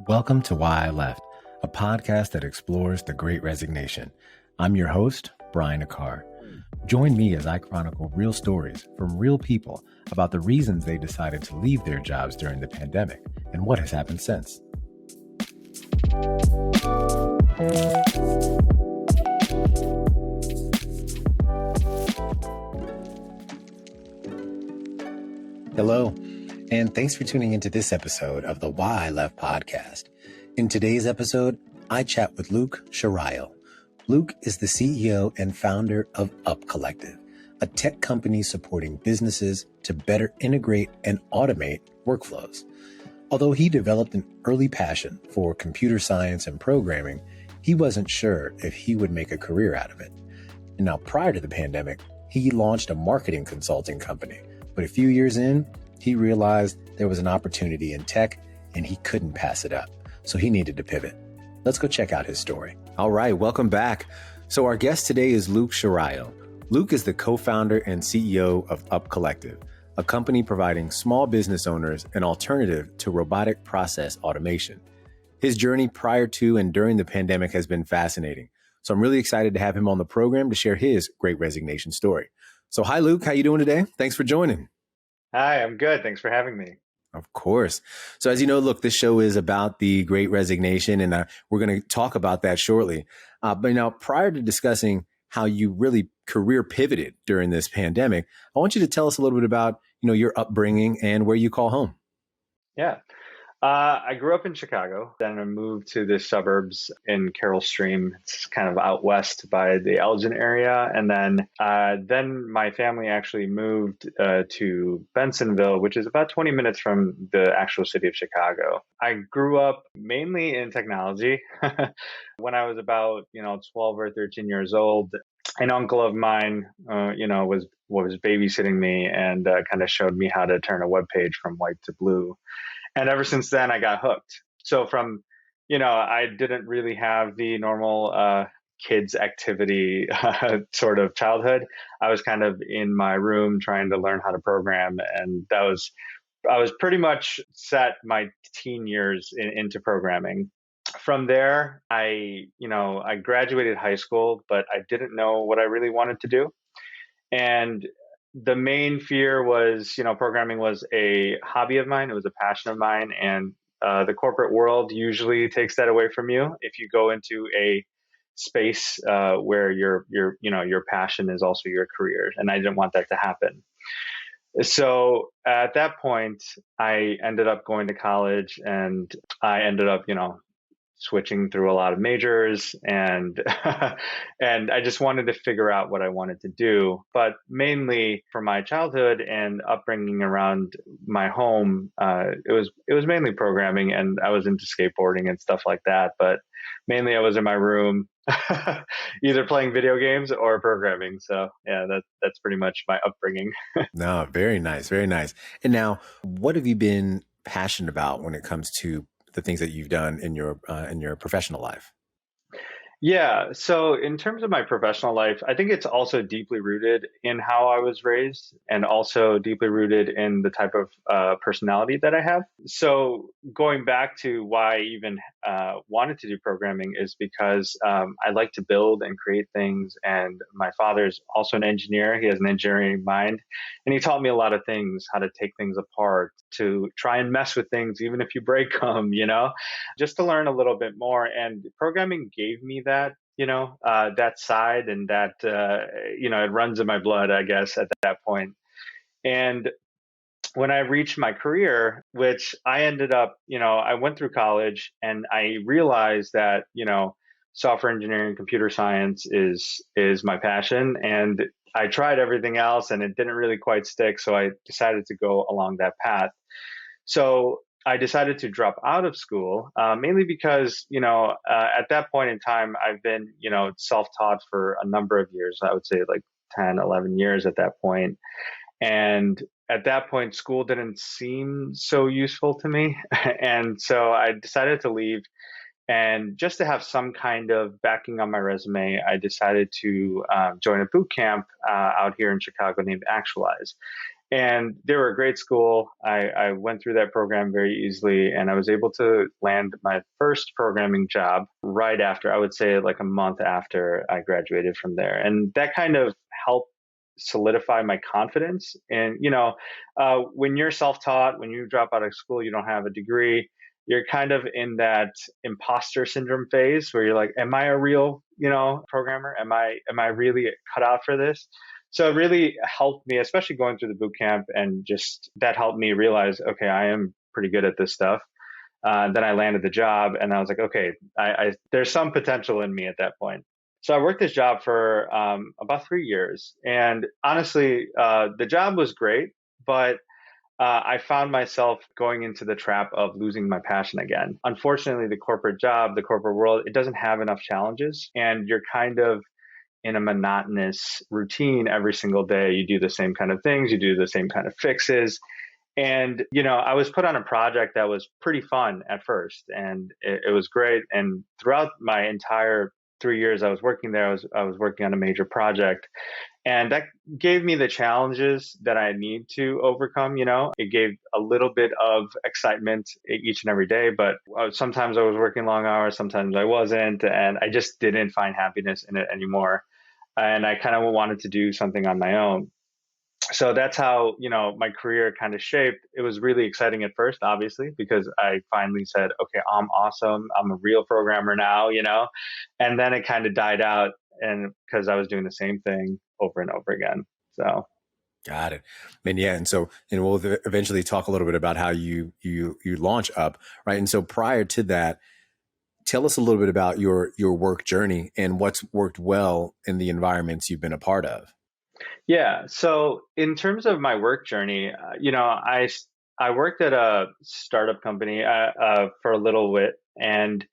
Welcome to Why I Left, a podcast that explores the Great Resignation. I'm your host, Brian Akar. Join me as I chronicle real stories from real people about the reasons they decided to leave their jobs during the pandemic and what has happened since. Hello, and thanks for tuning into this episode of the Why I Left podcast. In today's episode, I chat with Luke Chirayil. Luke is the CEO and founder of Up Collective, a tech company supporting businesses to better integrate and automate workflows. Although he developed an early passion for computer science and programming, he wasn't sure if he would make a career out of it. And now, prior to the pandemic, he launched a marketing consulting company. But a few years in, he realized there was an opportunity in tech and he couldn't pass it up. So he needed to pivot. Let's go check out his story. All right, welcome back. So our guest today is Luke Chirayil. Luke is the co-founder and CEO of Up Collective, a company providing small business owners an alternative to robotic process automation. His journey prior to and during the pandemic has been fascinating. So I'm really excited to have him on the program to share his Great Resignation story. So hi, Luke. How you doing today? Thanks for joining. Hi, I'm good. Thanks for having me. Of course. So as you know, look, this show is about the Great Resignation, and we're going to talk about that shortly. But now, prior to discussing how you really career pivoted during this pandemic, I want you to tell us a little bit about, your upbringing and where you call home. Yeah. I grew up in Chicago, then I moved to the suburbs in Carroll Stream. It's kind of out west by the Elgin area. And then my family actually moved to Bensonville, which is about 20 minutes from the actual city of Chicago. I grew up mainly in technology. When I was about, 12 or 13 years old, an uncle of mine, was babysitting me and kind of showed me how to turn a web page from white to blue. And ever since then, I got hooked. So I didn't really have the normal kids activity sort of childhood. I was kind of in my room trying to learn how to program. And I was pretty much set my teen years into programming. From there, I graduated high school, but I didn't know what I really wanted to do. And the main fear was, programming was a hobby of mine. It was a passion of mine. And the corporate world usually takes that away from you if you go into a space where your passion is also your career. And I didn't want that to happen. So at that point, I ended up going to college and I ended up, switching through a lot of majors and and I just wanted to figure out what I wanted to do. But mainly for my childhood and upbringing around my home, it was mainly programming, and I was into skateboarding and stuff like that. But mainly I was in my room either playing video games or programming. So yeah, that's pretty much my upbringing. No, very nice, very nice. And now, what have you been passionate about when it comes to the things that you've done in your professional life? Yeah. So in terms of my professional life, I think it's also deeply rooted in how I was raised and also deeply rooted in the type of personality that I have. So going back to why I even wanted to do programming is because I like to build and create things. And my father's also an engineer. He has an engineering mind. And he taught me a lot of things, how to take things apart, to try and mess with things, even if you break them, just to learn a little bit more. And programming gave me that, that side, and that, it runs in my blood, I guess, at that point. And when I reached my career, which I ended up, I went through college and I realized that, software engineering, computer science is my passion. And I tried everything else and it didn't really quite stick. So I decided to go along that path. So I decided to drop out of school, mainly because, at that point in time, I've been, self-taught for a number of years. I would say like 10, 11 years at that point. And at that point, school didn't seem so useful to me. And so I decided to leave. And just to have some kind of backing on my resume, I decided to join a boot camp out here in Chicago named Actualize. And they were a great school. I went through that program very easily, and I was able to land my first programming job right after, I would say like a month after I graduated from there. And that kind of helped solidify my confidence. And, when you're self-taught, when you drop out of school, you don't have a degree, you're kind of in that imposter syndrome phase where you're like, am I a real, programmer? Am I really cut out for this? So it really helped me, especially going through the boot camp, and just that helped me realize, okay, I am pretty good at this stuff. Then I landed the job, and I was like, okay, there's some potential in me at that point. So I worked this job for about 3 years, and honestly, the job was great, but I found myself going into the trap of losing my passion again. Unfortunately, the corporate job, the corporate world, it doesn't have enough challenges, and you're kind of in a monotonous routine every single day. You do the same kind of things, you do the same kind of fixes. And, I was put on a project that was pretty fun at first, and it was great. And throughout my entire 3 years I was working there, I was working on a major project. And that gave me the challenges that I need to overcome. It gave a little bit of excitement each and every day, but sometimes I was working long hours, sometimes I wasn't, and I just didn't find happiness in it anymore. And I kind of wanted to do something on my own. So that's how, my career kind of shaped. It was really exciting at first, obviously, because I finally said, okay, I'm awesome. I'm a real programmer now, and then it kind of died out, and because I was doing the same thing over and over again. So Got it. And yeah, and we'll eventually talk a little bit about how you launch Up, right? And so prior to that, tell us a little bit about your work journey and what's worked well in the environments you've been a part of. yeah. So in terms of my work journey, I worked at a startup company for a little bit, and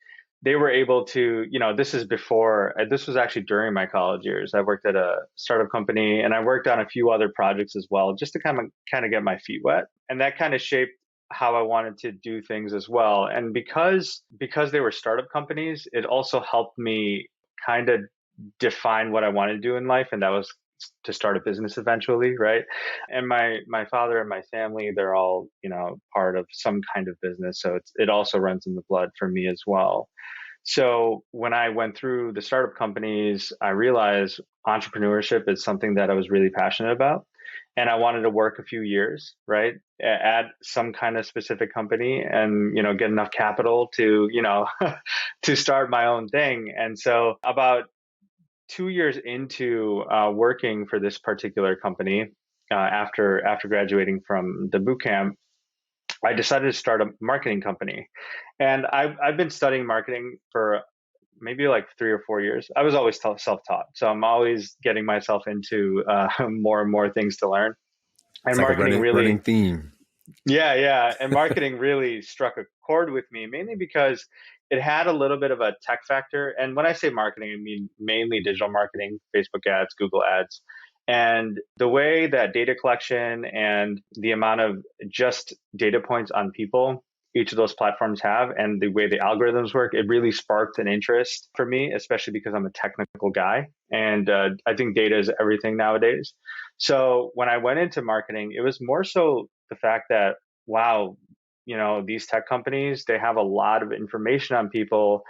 they were able to, this is before, this was actually during my college years. I worked at a startup company, and I worked on a few other projects as well, just to kind of get my feet wet, and that kind of shaped how I wanted to do things as well. And because they were startup companies, it also helped me kind of define what I wanted to do in life, and that was to start a business eventually, right? And my father and my family, they're all, part of some kind of business, so it also runs in the blood for me as well. So when I went through the startup companies, I realized entrepreneurship is something that I was really passionate about. And I wanted to work a few years, right, at some kind of specific company, and, get enough capital to, to start my own thing. And so about 2 years into working for this particular company, after graduating from the boot camp, I decided to start a marketing company. And I've been studying marketing for maybe like 3 or 4 years. I was always self-taught, so I'm always getting myself into more and more things to learn. It's And like a marketing running really, theme. yeah, and marketing really struck a chord with me, mainly because it had a little bit of a tech factor. And when I say marketing, I mean mainly digital marketing, Facebook ads, Google ads. And the way that data collection and the amount of just data points on people each of those platforms have, and the way the algorithms work, it really sparked an interest for me, especially because I'm a technical guy. And I think data is everything nowadays. So when I went into marketing, it was more so the fact that, wow, these tech companies, they have a lot of information on people.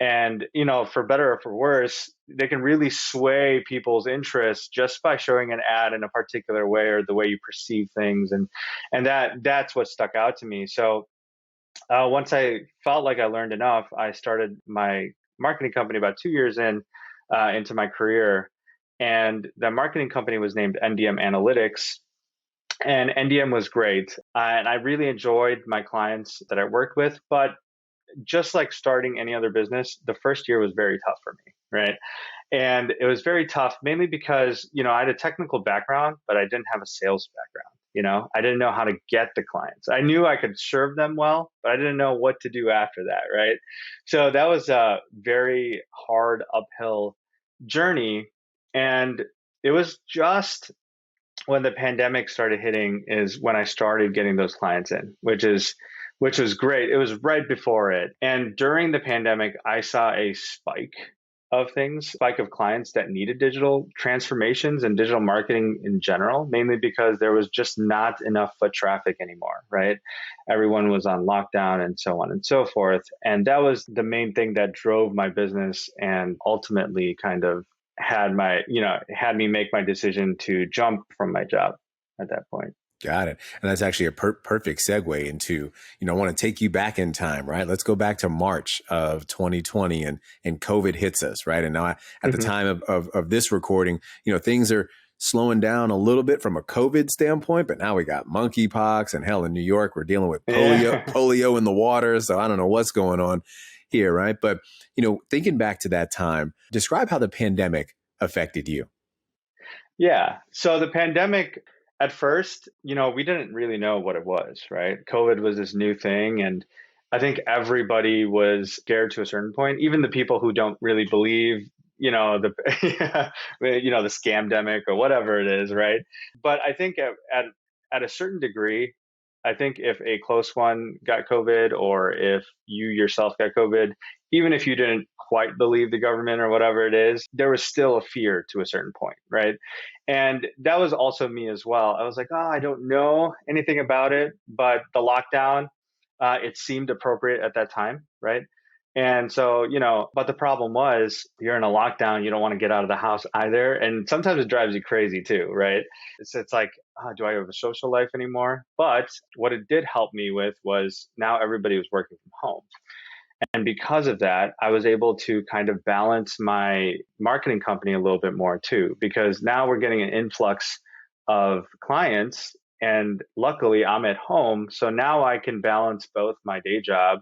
And, for better or for worse, they can really sway people's interests just by showing an ad in a particular way, or the way you perceive things. And that's what stuck out to me. So once I felt like I learned enough, I started my marketing company about 2 years into my career. And the marketing company was named Ndm Analytics. And NDM was great. And I really enjoyed my clients that I worked with. But just like starting any other business, the first year was very tough for me, right? And it was very tough mainly because, I had a technical background, but I didn't have a sales background. I didn't know how to get the clients. I knew I could serve them well, but I didn't know what to do after that, right? So that was a very hard uphill journey. And it was just when the pandemic started hitting is when I started getting those clients in, which was great. It was right before it. And during the pandemic, I saw a spike of things, spike of clients that needed digital transformations and digital marketing in general, mainly because there was just not enough foot traffic anymore, right? Everyone was on lockdown and so on and so forth. And that was the main thing that drove my business and ultimately kind of had me make my decision to jump from my job at that point. Got it. And that's actually a perfect segue into, I want to take you back in time, right? Let's go back to March of 2020 and COVID hits us, right? And now at the time of this recording, things are slowing down a little bit from a COVID standpoint, but now we got monkeypox and hell in New York, we're dealing with polio in the water. So I don't know what's going on here, right? But, thinking back to that time, describe how the pandemic affected you. Yeah. So the pandemic, at first, we didn't really know what it was, right? COVID was this new thing. And I think everybody was scared to a certain point, even the people who don't really believe, the, the scamdemic or whatever it is, right? But I think at a certain degree, I think if a close one got COVID or if you yourself got COVID, even if you didn't quite believe the government or whatever it is, there was still a fear to a certain point, right? And that was also me as well. I was like, oh, I don't know anything about it, but the lockdown, it seemed appropriate at that time, right? And so, but the problem was you're in a lockdown, you don't want to get out of the house either. And sometimes it drives you crazy too, right? It's like, do I have a social life anymore? But what it did help me with was now everybody was working from home. And because of that, I was able to kind of balance my marketing company a little bit more too, because now we're getting an influx of clients. And luckily, I'm at home. So now I can balance both my day job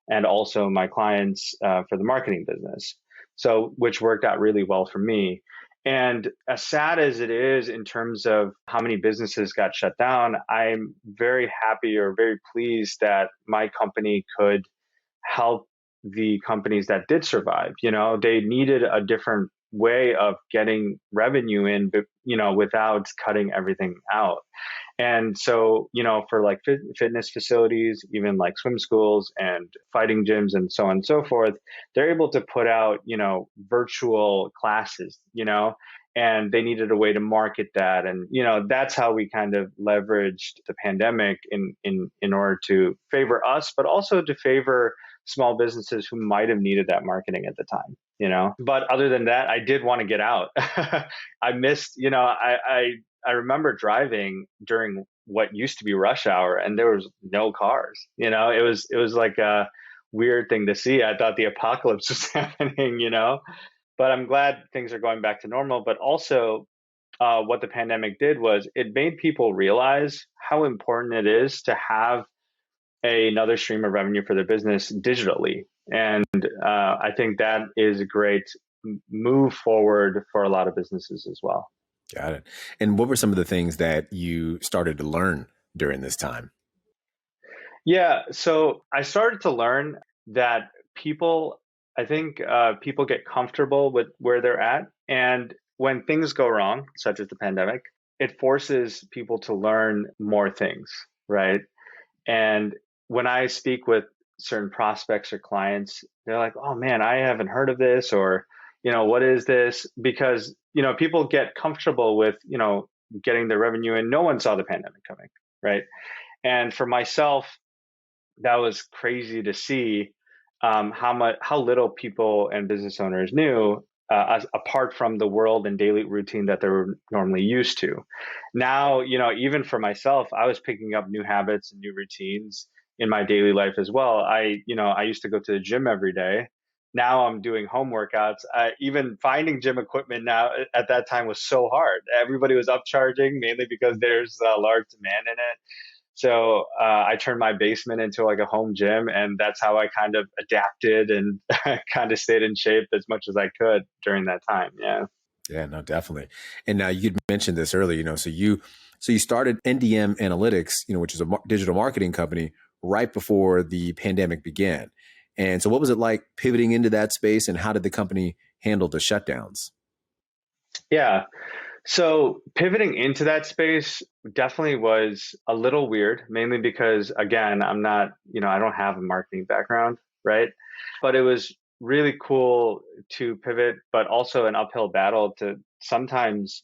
and also my clients for the marketing business. So, which worked out really well for me. And as sad as it is in terms of how many businesses got shut down, I'm very happy or very pleased that my company could help the companies that did survive. They needed a different way of getting revenue in, but, without cutting everything out. And so, for like fitness facilities, even like swim schools and fighting gyms and so on and so forth, they're able to put out, virtual classes, and they needed a way to market that. And, that's how we kind of leveraged the pandemic in order to favor us, but also to favor small businesses who might have needed that marketing at the time, But other than that, I did want to get out. I missed, I remember driving during what used to be rush hour and there was no cars. It was like a weird thing to see. I thought the apocalypse was happening, But I'm glad things are going back to normal. But also, what the pandemic did was it made people realize how important it is to have another stream of revenue for their business digitally. And I think that is a great move forward for a lot of businesses as well. Got it. And what were some of the things that you started to learn during this time? Yeah, so I started to learn that I think people get comfortable with where they're at. And when things go wrong, such as the pandemic, it forces people to learn more things, right? And when I speak with certain prospects or clients, they're like, oh man, I haven't heard of this, or, what is this? Because, people get comfortable with, getting their revenue and no one saw the pandemic coming, right? And for myself, that was crazy to see how little people and business owners knew apart from the world and daily routine that they were normally used to. Now, even for myself, I was picking up new habits and new routines in my daily life as well. I used to go to the gym every day. Now I'm doing home workouts. Even finding gym equipment now at that time was so hard. Everybody was upcharging mainly because there's a large demand in it. So I turned my basement into like a home gym, and that's how I kind of adapted and kind of stayed in shape as much as I could during that time. Yeah. Yeah, no, definitely. And now you'd mentioned this earlier, so you started NDM Analytics, which is a digital marketing company right before the pandemic began. And so what was it like pivoting into that space, and how did the company handle the shutdowns? Yeah. So pivoting into that space definitely was a little weird, mainly because, again, I'm not, I don't have a marketing background, right? But it was really cool to pivot, but also an uphill battle to sometimes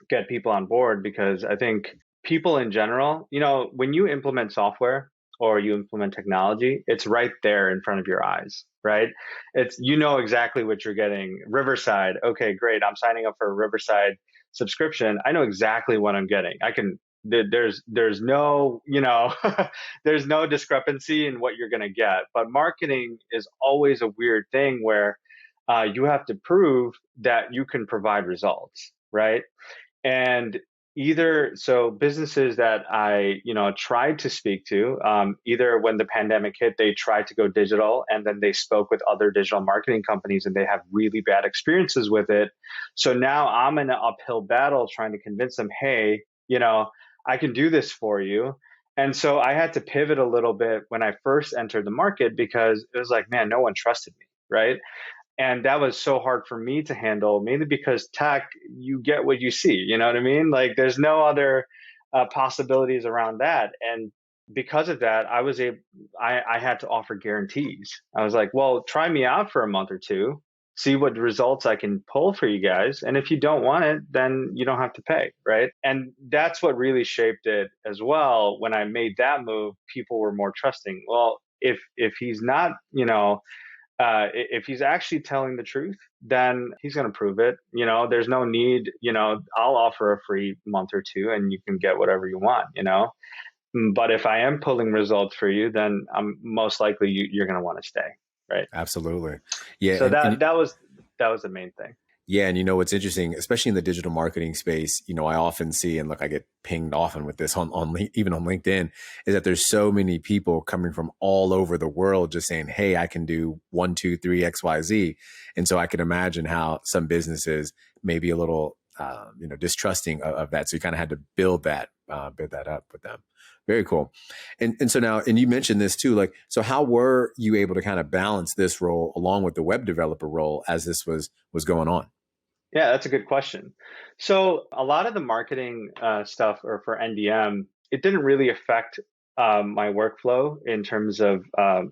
get people on board, because I think people in general, when you implement software or you implement technology, it's right there in front of your eyes, right? It's, exactly what you're getting. Riverside, okay, great. I'm signing up for a Riverside subscription. I know exactly what I'm getting. There's no, there's no discrepancy in what you're going to get. But marketing is always a weird thing where you have to prove that you can provide results, right? And businesses that I, tried to speak to, either when the pandemic hit, they tried to go digital, and then they spoke with other digital marketing companies and they have really bad experiences with it. So now I'm in an uphill battle trying to convince them, hey, I can do this for you. And so I had to pivot a little bit when I first entered the market, because it was like, man, no one trusted me, right? And that was so hard for me to handle, mainly because tech, you get what you see. You know what I mean? Like, there's no other possibilities around that. And because of that, I had to offer guarantees. I was like, well, try me out for a month or two, see what results I can pull for you guys. And if you don't want it, then you don't have to pay, right? And that's what really shaped it as well. When I made that move, people were more trusting. Well, if he's not, if he's actually telling the truth, then he's going to prove it. There's no need, I'll offer a free month or two and you can get whatever you want. But if I am pulling results for you, then I'm most likely you're going to want to stay. Right. Absolutely. Yeah. So that was the main thing. Yeah. And what's interesting, especially in the digital marketing space, I often see, and look, I get pinged often with this even on LinkedIn, is that there's so many people coming from all over the world just saying, hey, I can do 1, 2, 3, XYZ. And so I can imagine how some businesses may be a little, distrusting of that. So you kind of had to build that up with them. Very cool. And so now, and you mentioned this too, like, so how were you able to kind of balance this role along with the web developer role as this was going on? Yeah, that's a good question. So a lot of the marketing stuff, or for NDM, it didn't really affect my workflow in terms of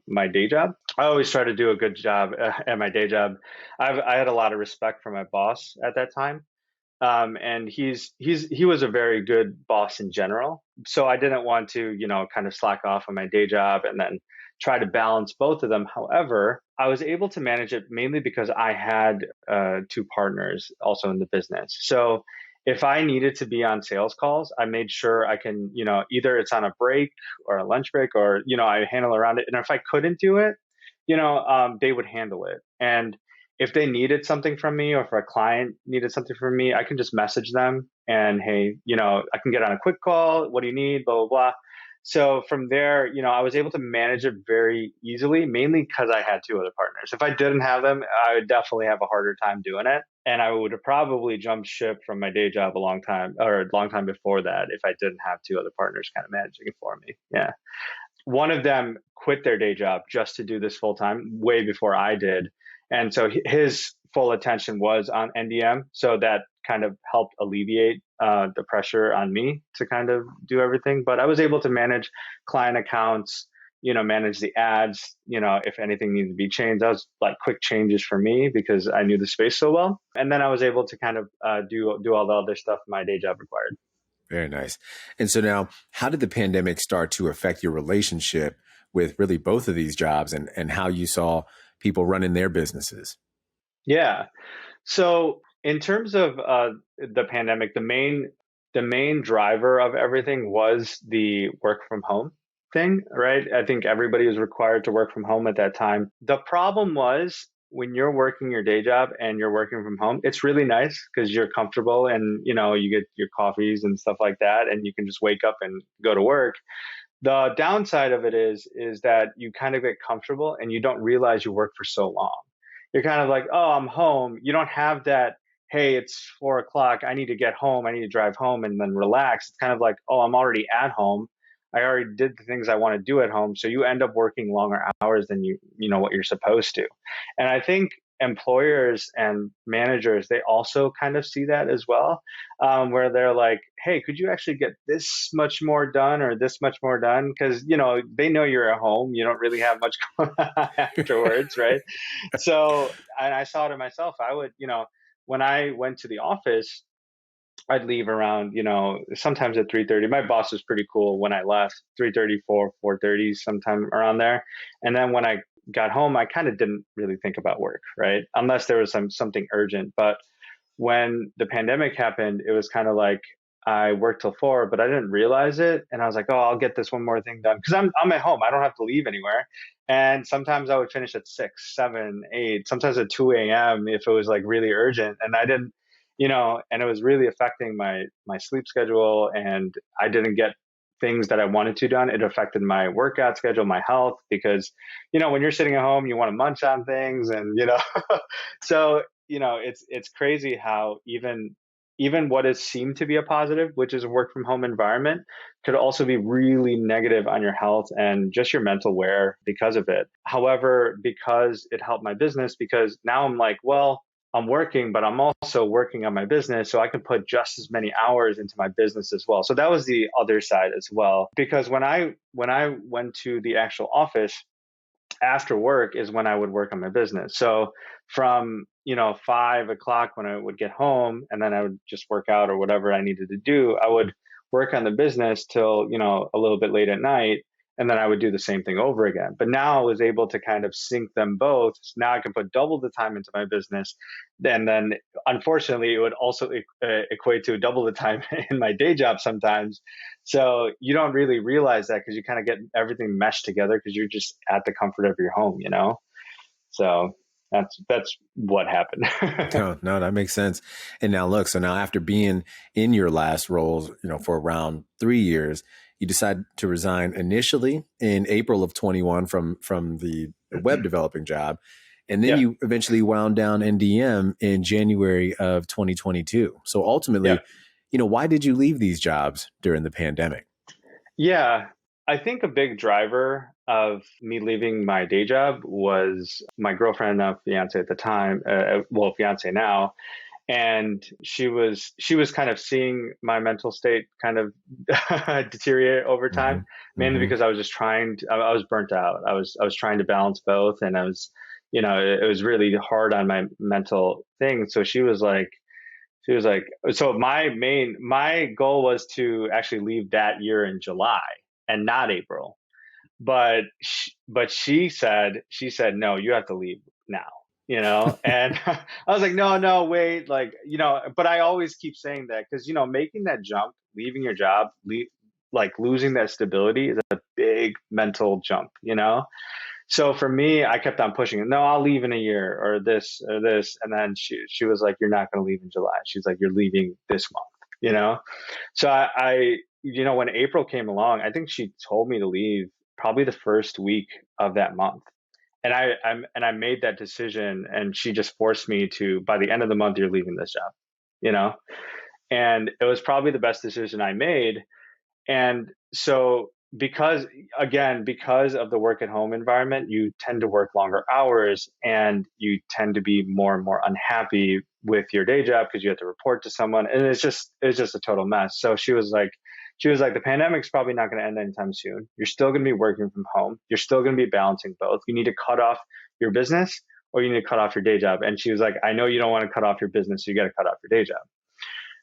my day job. I always try to do a good job at my day job. I had a lot of respect for my boss at that time. And he was a very good boss in general. So I didn't want to, kind of slack off on my day job and then try to balance both of them. However, I was able to manage it mainly because I had two partners also in the business. So if I needed to be on sales calls, I made sure I can, either it's on a break or a lunch break, or, I handle around it. And if I couldn't do it, they would handle it. And if they needed something from me, or if a client needed something from me, I can just message them and, hey, I can get on a quick call. What do you need? Blah, blah, blah. So from there, I was able to manage it very easily, mainly because I had two other partners. If I didn't have them, I would definitely have a harder time doing it. And I would have probably jumped ship from my day job a long time before that, if I didn't have two other partners kind of managing it for me. Yeah. One of them quit their day job just to do this full time way before I did. And so his full attention was on NDM. So that kind of helped alleviate the pressure on me to kind of do everything. But I was able to manage client accounts, manage the ads, if anything needed to be changed. That was like quick changes for me because I knew the space so well. And then I was able to kind of do all the other stuff my day job required. Very nice. And so now, how did the pandemic start to affect your relationship with really both of these jobs, and how you saw people running their businesses? Yeah. So in terms of the pandemic, the main driver of everything was the work from home thing, right? I think everybody was required to work from home at that time. The problem was, when you're working your day job and you're working from home, it's really nice because you're comfortable and you get your coffees and stuff like that, and you can just wake up and go to work. The downside of it is that you kind of get comfortable and you don't realize you work for so long. You're kind of like, oh, I'm home. You don't have that, hey, it's 4 o'clock. I need to get home. I need to drive home and then relax. It's kind of like, oh, I'm already at home. I already did the things I want to do at home. So you end up working longer hours than you know what you're supposed to. And I think employers and managers, they also kind of see that as well, where they're like, hey, could you actually get this much more done or this much more done? Because, they know you're at home. You don't really have much going on afterwards, right? So, and I saw it in myself. I would, when I went to the office, I'd leave around, sometimes at 3:30. My boss was pretty cool when I left, 3:30, 4:30, sometime around there. And then when I got home, I kind of didn't really think about work, right? Unless there was something urgent. But when the pandemic happened, it was kind of like I worked till 4, but I didn't realize it. And I was like, oh, I'll get this one more thing done because I'm at home. I don't have to leave anywhere. And sometimes I would finish at 6, 7, 8, sometimes at 2 a.m. if it was like really urgent. And I didn't, and it was really affecting my sleep schedule, and I didn't get things that I wanted to done. It affected my workout schedule, my health, because, when you're sitting at home, you want to munch on things and, so, it's crazy how even what is seemed to be a positive, which is a work from home environment, could also be really negative on your health and just your mental wear because of it. However, because it helped my business, because now I'm like, well, I'm working, but I'm also working on my business. So I can put just as many hours into my business as well. So that was the other side as well. Because when I went to the actual office, after work is when I would work on my business. So from, 5 o'clock when I would get home, and then I would just work out or whatever I needed to do, I would work on the business till, a little bit late at night. And then I would do the same thing over again. But now I was able to kind of sync them both. So now I can put double the time into my business. And then unfortunately, it would also equate to double the time in my day job sometimes. So you don't really realize that because you kind of get everything meshed together because you're just at the comfort of your home. So that's what happened. No, that makes sense. And now look, so now after being in your last roles, for around 3 years, you decide to resign initially in April of 21 from the web developing job. And then Yeah. you eventually wound down NDM in January of 2022. So ultimately, Yeah. why did you leave these jobs during the pandemic? Yeah, I think a big driver of me leaving my day job was my girlfriend, fiance at the time, well, fiance now, and she was kind of seeing my mental state kind of deteriorate over Mm-hmm. time, mainly Mm-hmm. because I was just I was burnt out. I was trying to balance both, and I was, it was really hard on my mental thing. So she was like, so my goal was to actually leave that year in July and not April. But she said, no, you have to leave now. And I was like, no, wait, like, but I always keep saying that because, making that jump, leaving your job, like losing that stability is a big mental jump. So for me, I kept on pushing it. No, I'll leave in a year or this or this. And then she was like, you're not going to leave in July. She's like, you're leaving this month. So when April came along, I think she told me to leave probably the first week of that month. And I made that decision, and she just forced me to, by the end of the month, you're leaving this job, you know? And it was probably the best decision I made. And so because of the work at home environment, you tend to work longer hours and you tend to be more and more unhappy with your day job because you have to report to someone, and it's just a total mess. So she was like, the pandemic's probably not going to end anytime soon. You're still going to be working from home. You're still going to be balancing both. You need to cut off your business or you need to cut off your day job. And she was like, I know you don't want to cut off your business, so you got to cut off your day job.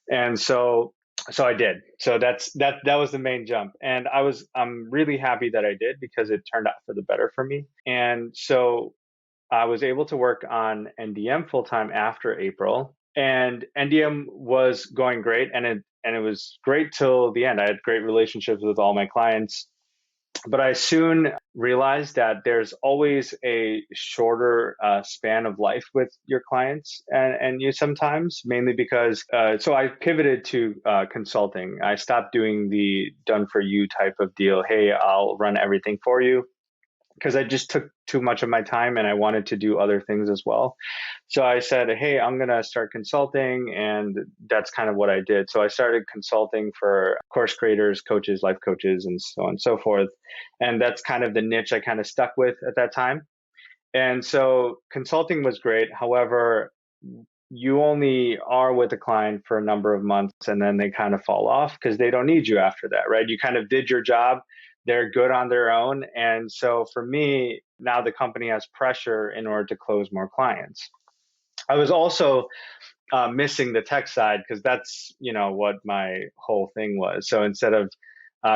And so I did. So that was the main jump. And I'm really happy that I did because it turned out for the better for me. And so I was able to work on NDM full time after April, and NDM was going great, and it was great till the end. I had great relationships with all my clients. But I soon realized that there's always a shorter span of life with your clients and you sometimes, mainly because, so I pivoted to consulting. I stopped doing the done for you type of deal. Hey, I'll run everything for you, because I just took too much of my time and I wanted to do other things as well. So I said, hey, I'm going to start consulting. And that's kind of what I did. So I started consulting for course creators, coaches, life coaches, and so on and so forth. And that's kind of the niche I kind of stuck with at that time. And so consulting was great. However, you only are with a client for a number of months and then they kind of fall off because they don't need you after that, right? You kind of did your job. They're good on their own. And so for me, now the company has pressure in order to close more clients. I was also missing the tech side because that's what my whole thing was. So instead of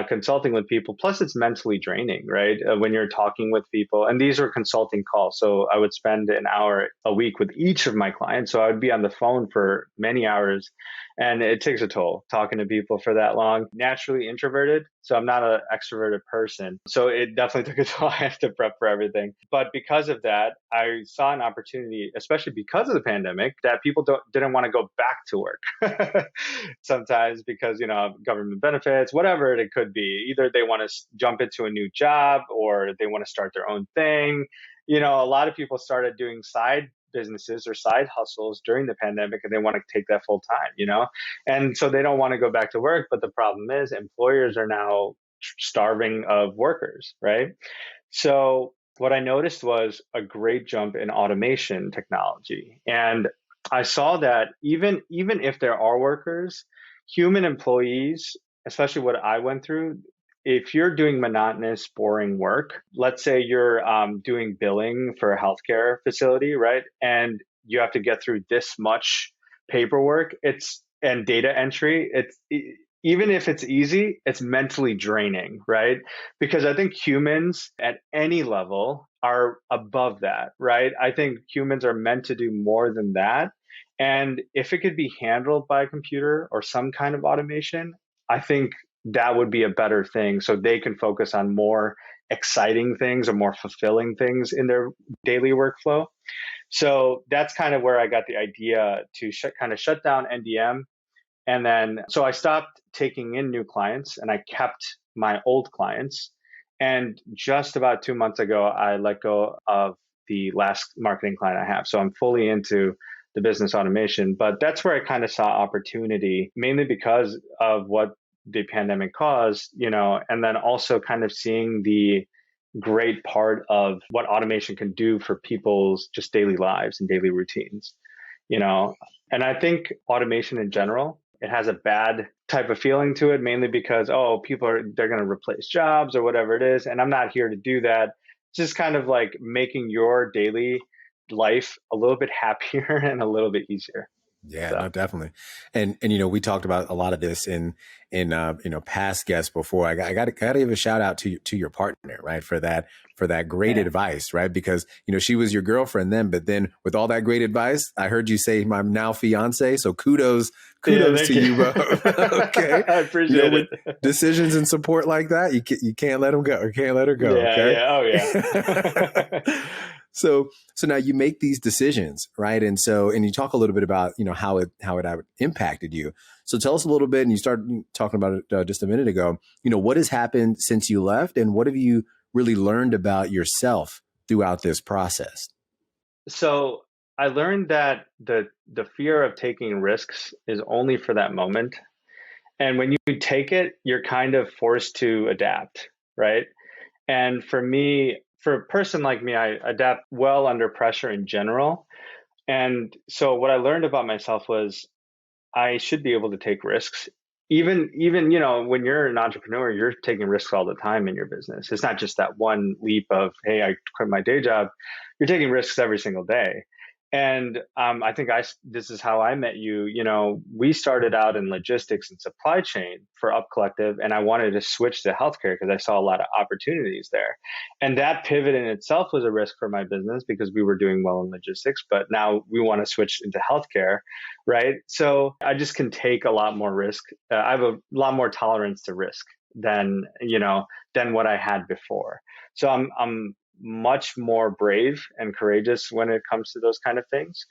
consulting with people, plus it's mentally draining, right? When you're talking with people, and these were consulting calls, so I would spend an hour a week with each of my clients. So I would be on the phone for many hours, and it takes a toll talking to people for that long. Naturally introverted, so I'm not an extroverted person, so it definitely took a toll. I have to prep for everything, but because of that, I saw an opportunity, especially because of the pandemic, that people didn't want to go back to work. Sometimes because government benefits, whatever it could be. Either they want to jump into a new job or they want to start their own thing. A lot of people started doing side businesses or side hustles during the pandemic, and they want to take that full time. And so they don't want to go back to work. But the problem is employers are now starving of workers, right? So what I noticed was a great jump in automation technology. And I saw that even if there are workers, human employees, especially what I went through, if you're doing monotonous, boring work, let's say you're doing billing for a healthcare facility, right? And you have to get through this much paperwork, and data entry, even if it's easy, it's mentally draining, right? Because I think humans at any level are above that, right? I think humans are meant to do more than that. And if it could be handled by a computer or some kind of automation, I think that would be a better thing. So they can focus on more exciting things or more fulfilling things in their daily workflow. So that's kind of where I got the idea to kind of shut down NDM. And then, so I stopped taking in new clients and I kept my old clients. And just about 2 months ago, I let go of the last marketing client I have. So I'm fully into the business automation, but that's where I kind of saw opportunity, mainly because of what the pandemic caused, and then also kind of seeing the great part of what automation can do for people's just daily lives and daily routines, you know. And I think automation in general, it has a bad type of feeling to it, mainly because, they're going to replace jobs or whatever it is. And I'm not here to do that. It's just kind of like making your daily life a little bit happier and a little bit easier. Yeah, So, no, definitely. And we talked about a lot of this in past guests before. I got to give a shout out to your partner, right? For that great yeah. advice, right? Because, she was your girlfriend then, but then with all that great advice, I heard you say my now fiance. So kudos Yeah, to thank you, you. bro. Okay. I appreciate With it. decisions and support like that, you can't let them go or can't let her go. Yeah, Okay. yeah. Oh, yeah. So now you make these decisions, right? And you talk a little bit about, how it impacted you. So tell us a little bit, and you started talking about it just a minute ago, what has happened since you left and what have you really learned about yourself throughout this process? So I learned that the fear of taking risks is only for that moment. And when you take it, you're kind of forced to adapt, right? And for me, for a person like me, I adapt well under pressure in general. And so what I learned about myself was I should be able to take risks. Even when you're an entrepreneur, you're taking risks all the time in your business. It's not just that one leap of, hey, I quit my day job. You're taking risks every single day. And I think this is how I met you. We started out in logistics and supply chain for Up Collective, and I wanted to switch to healthcare because I saw a lot of opportunities there. And that pivot in itself was a risk for my business because we were doing well in logistics, but now we want to switch into healthcare, right? So I just can take a lot more risk. I have a lot more tolerance to risk than what I had before. So I'm much more brave and courageous when it comes to those kind of things.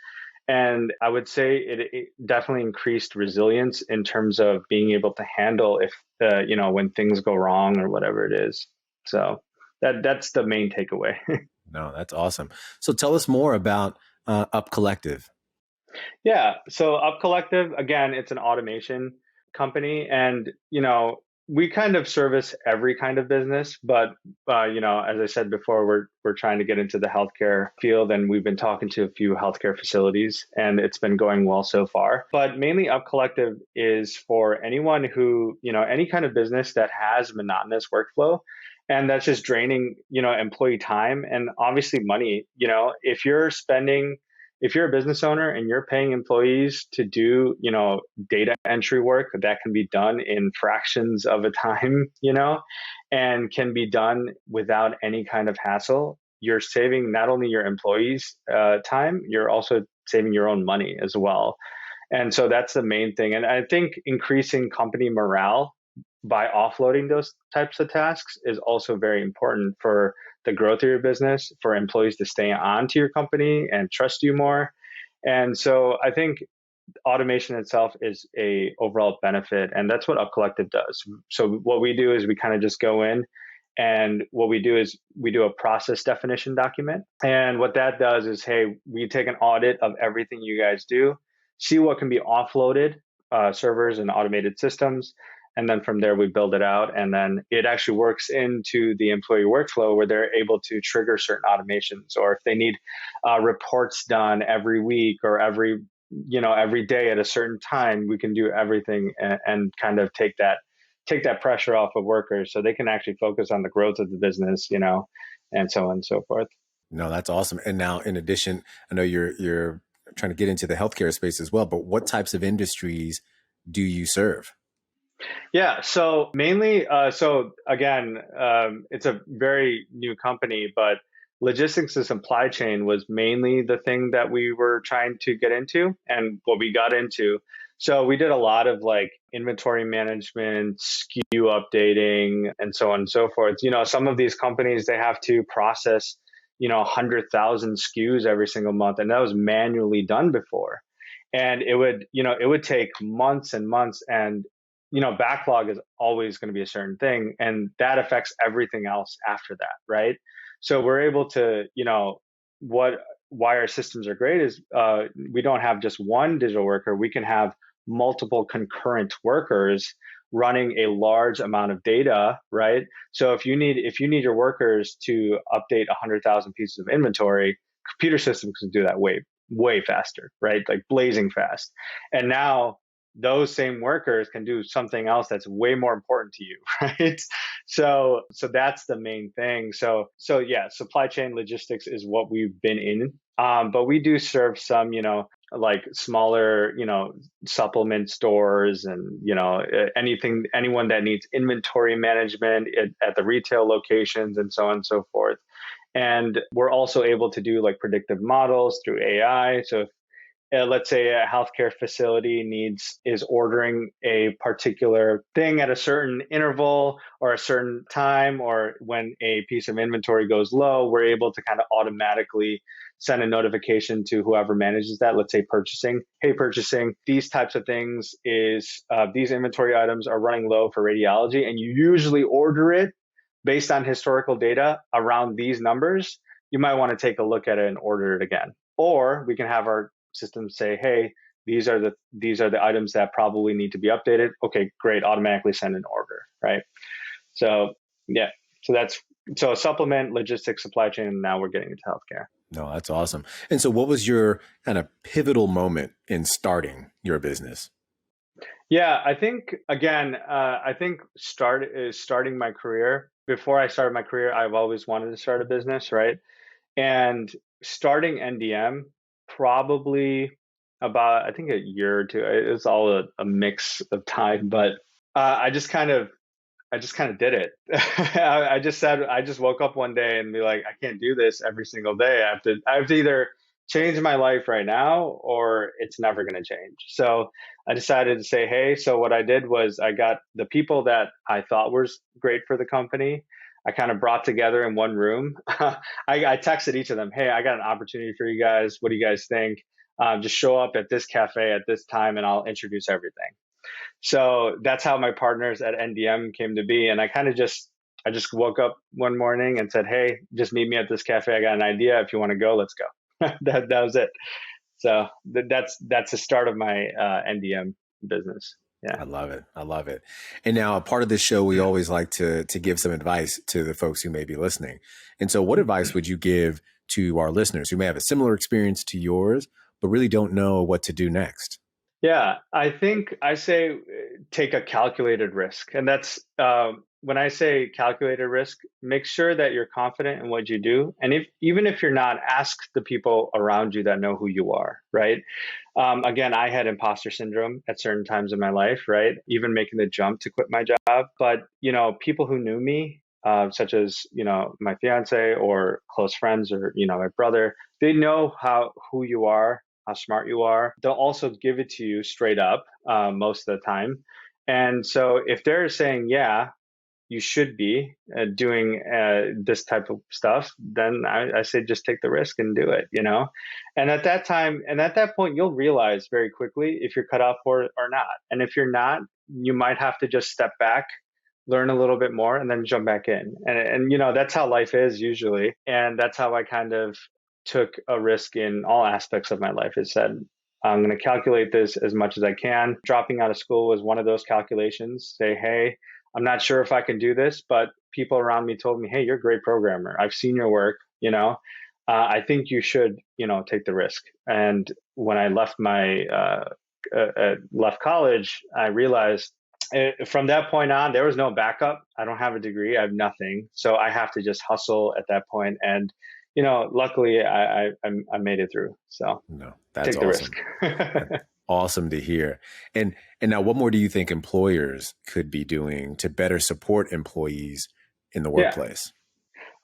And I would say it definitely increased resilience in terms of being able to handle if when things go wrong or whatever it is. So that's the main takeaway. No, that's awesome. So tell us more about Up Collective. Yeah. So Up Collective, again, it's an automation company. And, we kind of service every kind of business, but as I said before, we're trying to get into the healthcare field, and we've been talking to a few healthcare facilities, and it's been going well so far. But mainly, Up Collective is for anyone who, any kind of business that has monotonous workflow, and that's just draining, employee time and obviously money. If you're a business owner and you're paying employees to do, data entry work that can be done in fractions of a time, and can be done without any kind of hassle, you're saving not only your employees' time, you're also saving your own money as well. And so that's the main thing. And I think increasing company morale by offloading those types of tasks is also very important for the growth of your business, for employees to stay on to your company and trust you more. And so I think automation itself is a overall benefit, and that's what Up Collective does. So what we do is we kind of just go in, and what we do is we do a process definition document. And what that does is, hey, we take an audit of everything you guys do, see what can be offloaded, servers and automated systems. And then from there, we build it out. And then it actually works into the employee workflow where they're able to trigger certain automations, or if they need reports done every week or every day at a certain time, we can do everything and kind of take that pressure off of workers so they can actually focus on the growth of the business, and so on and so forth. No, that's awesome. And now, in addition, I know you're trying to get into the healthcare space as well, but what types of industries do you serve? Yeah, so mainly, so again, it's a very new company, but logistics and supply chain was mainly the thing that we were trying to get into and what we got into. So we did a lot of like inventory management, SKU updating, and so on and so forth. Some of these companies, they have to process, 100,000 SKUs every single month, and that was manually done before. And it would take months and months, and backlog is always going to be a certain thing, and that affects everything else after that, right? So we're able to, why our systems are great is we don't have just one digital worker. We can have multiple concurrent workers running a large amount of data, right? So if you need your workers to update 100,000 pieces of inventory, computer systems can do that way faster, right? Like blazing fast. And now those same workers can do something else that's way more important to you, right? So that's the main thing. So yeah, supply chain logistics is what we've been in. But we do serve some, like smaller, supplement stores, and anyone that needs inventory management at the retail locations, and so on and so forth. And we're also able to do like predictive models through AI. So let's say a healthcare facility is ordering a particular thing at a certain interval or a certain time, or when a piece of inventory goes low, we're able to kind of automatically send a notification to whoever manages that. Let's say purchasing. Hey, purchasing, these types of things these inventory items are running low for radiology, and you usually order it based on historical data around these numbers. You might want to take a look at it and order it again. Or we can have our system say, hey, these are the items that probably need to be updated. Okay, great, automatically send an order, right? So yeah, so supplement, logistics, supply chain, and now we're getting into healthcare. No, that's awesome. And so what was your kind of pivotal moment in starting your business? Yeah, I think again, starting my career. Before I started my career, I've always wanted to start a business, right? And starting NDM, probably about, I think, a year or two. It's all a mix of time, but I just kind of did it. I just woke up one day and be like, I can't do this every single day. I have to either change my life right now or it's never going to change. So I decided to say, hey, so what I did was I got the people that I thought was great for the company. I kind of brought together in one room. I texted each of them, hey, I got an opportunity for you guys. What do you guys think? Just show up at this cafe at this time and I'll introduce everything. So that's how my partners at NDM came to be. And I just woke up one morning and said, hey, just meet me at this cafe. I got an idea. If you want to go, let's go. that was it. So that's the start of my NDM business. Yeah. I love it. I love it. And now, a part of this show, we always like to give some advice to the folks who may be listening. And so, what advice would you give to our listeners who may have a similar experience to yours, but really don't know what to do next? Yeah, I think I say take a calculated risk. And that's when I say calculated risk, make sure that you're confident in what you do. And even if you're not, ask the people around you that know who you are, right? Again, I had imposter syndrome at certain times in my life, right? Even making the jump to quit my job. But, people who knew me, such as, my fiance or close friends or, my brother, they know who you are, how smart you are. They'll also give it to you straight up most of the time. And so if they're saying, yeah, you should be doing this type of stuff, then I say just take the risk and do it. And at that time, and at that point, you'll realize very quickly if you're cut out for it or not. And if you're not, you might have to just step back, learn a little bit more, and then jump back in. And that's how life is usually. And that's how I kind of took a risk in all aspects of my life. It said, I'm going to calculate this as much as I can. Dropping out of school was one of those calculations. Say, hey, I'm not sure if I can do this, but people around me told me, hey, you're a great programmer. I've seen your work, I think you should, take the risk. And when I left left college, I realized from that point on, there was no backup. I don't have a degree. I have nothing. So I have to just hustle at that point. And, luckily I made it through. So No, that's take the awesome. risk. Awesome to hear. And now, what more do you think employers could be doing to better support employees in the Yeah. workplace?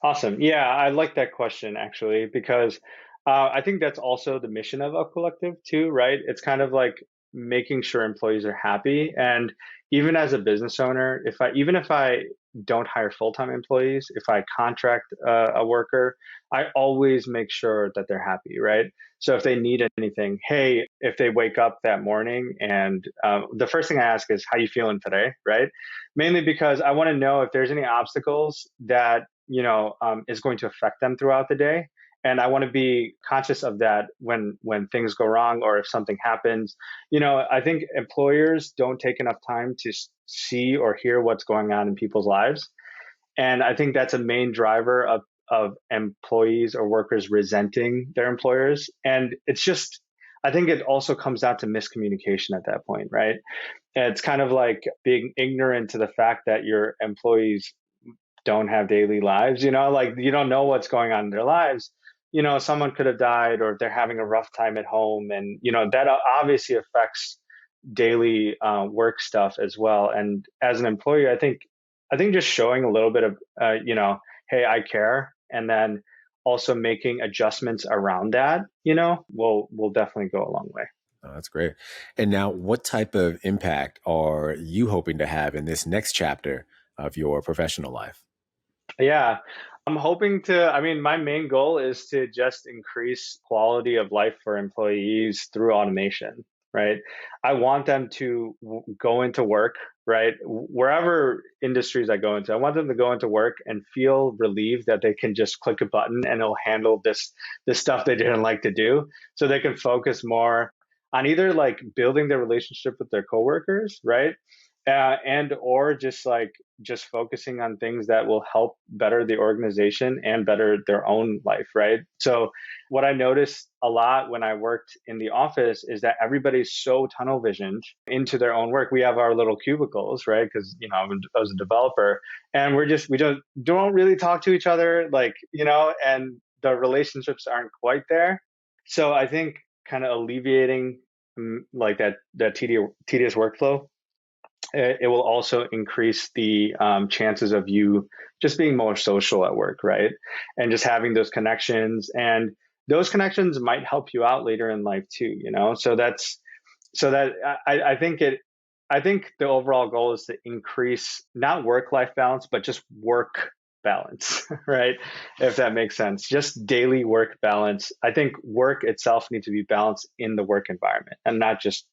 Awesome. Yeah, I like that question actually, because I think that's also the mission of Up Collective too, right? It's kind of like making sure employees are happy. And even as a business owner, even if I don't hire full-time employees, if I contract a worker, I always make sure that they're happy, right? So if they need anything, hey, if they wake up that morning and the first thing I ask is, how you feeling today, right? Mainly because I want to know if there's any obstacles that is going to affect them throughout the day. And I want to be conscious of that when things go wrong or if something happens. I think employers don't take enough time to see or hear what's going on in people's lives. And I think that's a main driver of employees or workers resenting their employers. And I think it also comes down to miscommunication at that point, right? And it's kind of like being ignorant to the fact that your employees don't have daily lives, like you don't know what's going on in their lives. Someone could have died or they're having a rough time at home. And, that obviously affects daily work stuff as well. And as an employee, I think just showing a little bit of, hey, I care. And then also making adjustments around that, will definitely go a long way. Oh, that's great. And now, what type of impact are you hoping to have in this next chapter of your professional life? Yeah, my main goal is to just increase quality of life for employees through automation, right? I want them to go into work, right? Wherever industries I go into, I want them to go into work and feel relieved that they can just click a button and it'll handle this stuff they didn't like to do, so they can focus more on either like building their relationship with their coworkers, right? And or just focusing on things that will help better the organization and better their own life, right? So what I noticed a lot when I worked in the office is that everybody's so tunnel visioned into their own work. We have our little cubicles, right? Because I was a developer, and we don't really talk to each other, and the relationships aren't quite there. So I think kind of alleviating like that tedious workflow, it will also increase the chances of you just being more social at work, right? And just having those connections, and those connections might help you out later in life too, So I think the overall goal is to increase not work-life balance, but just work balance, right? If that makes sense, just daily work balance. I think work itself needs to be balanced in the work environment and not just,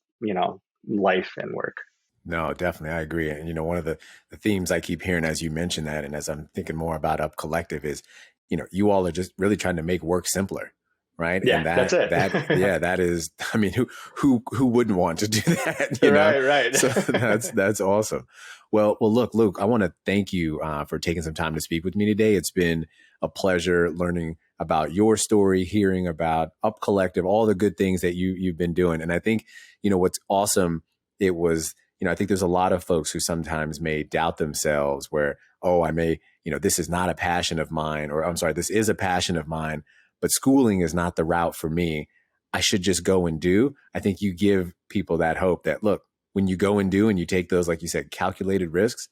life and work. No, definitely. I agree. And, one of the themes I keep hearing as you mention that, and as I'm thinking more about Up Collective is, you all are just really trying to make work simpler, right? Yeah, And that's it. that is, I mean, who wouldn't want to do that, Right. So that's awesome. Well, look, Luke, I want to thank you for taking some time to speak with me today. It's been a pleasure learning about your story, hearing about Up Collective, all the good things that you've been doing. And I think, what's awesome, it was, I think there's a lot of folks who sometimes may doubt themselves where, oh, I may, this is not a passion of mine, or I'm sorry, this is a passion of mine, but schooling is not the route for me. I should just go and do. I think you give people that hope that, look, when you go and do and you take those, like you said, calculated risks,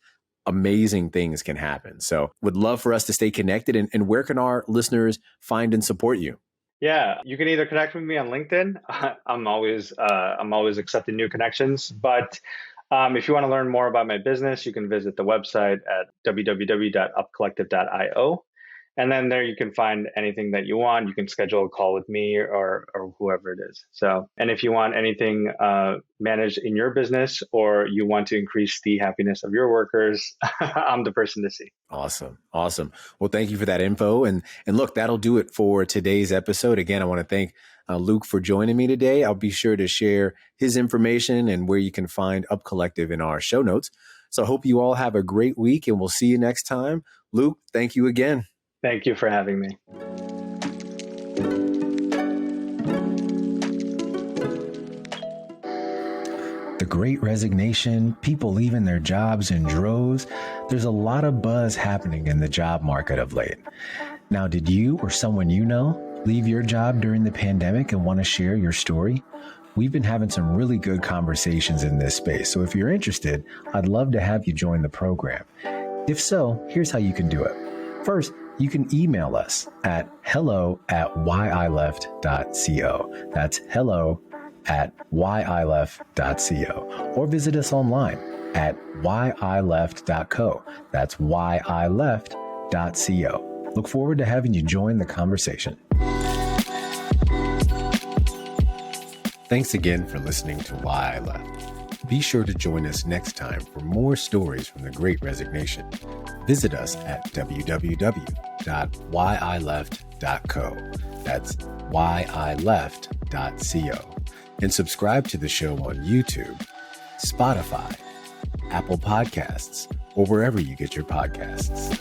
amazing things can happen. So would love for us to stay connected. And where can our listeners find and support you? Yeah, you can either connect with me on LinkedIn. I'm always accepting new connections. But if you want to learn more about my business, you can visit the website at www.upcollective.io. And then there you can find anything that you want. You can schedule a call with me or whoever it is. So, and if you want anything managed in your business, or you want to increase the happiness of your workers, I'm the person to see. Awesome. Well, thank you for that info. And look, that'll do it for today's episode. Again, I want to thank Luke for joining me today. I'll be sure to share his information and where you can find Up Collective in our show notes. So I hope you all have a great week, and we'll see you next time. Luke, thank you again. Thank you for having me. The Great Resignation, people leaving their jobs in droves. There's a lot of buzz happening in the job market of late. Now, did you or someone you know leave your job during the pandemic and want to share your story? We've been having some really good conversations in this space. So if you're interested, I'd love to have you join the program. If so, here's how you can do it. First, you can email us at hello@whyleft.co. That's hello@whyleft.co. Or visit us online at whyleft.co. That's whyleft.co. Look forward to having you join the conversation. Thanks again for listening to Why I Left. Be sure to join us next time for more stories from the Great Resignation. Visit us at www.whyleft.co. That's whyleft.co. And subscribe to the show on YouTube, Spotify, Apple Podcasts, or wherever you get your podcasts.